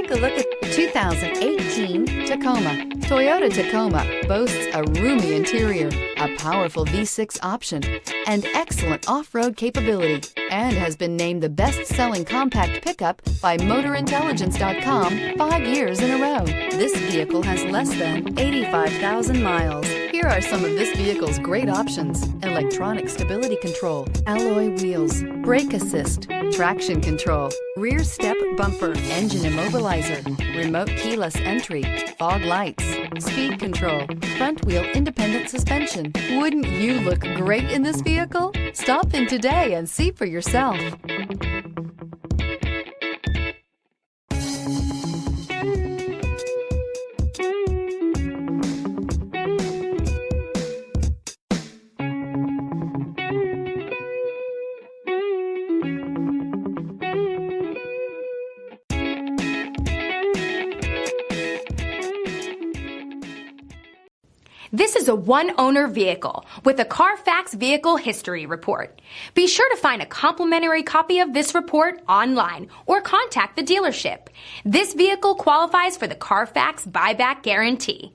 Take a look at the 2018 Tacoma. Toyota Tacoma boasts a roomy interior, a powerful V6 option, and excellent off-road capability, and has been named the best-selling compact pickup by MotorIntelligence.com 5 years in a row. This vehicle has less than 85,000 miles. Here are some of this vehicle's great options: electronic stability control, alloy wheels, brake assist, traction control, rear step bumper, engine immobilizer, remote keyless entry, fog lights, speed control, front wheel independent suspension. Wouldn't you look great in this vehicle? Stop in today and see for yourself. This is a one-owner vehicle with a CARFAX Vehicle History Report. Be sure to find a complimentary copy of this report online or contact the dealership. This vehicle qualifies for the CARFAX Buyback Guarantee.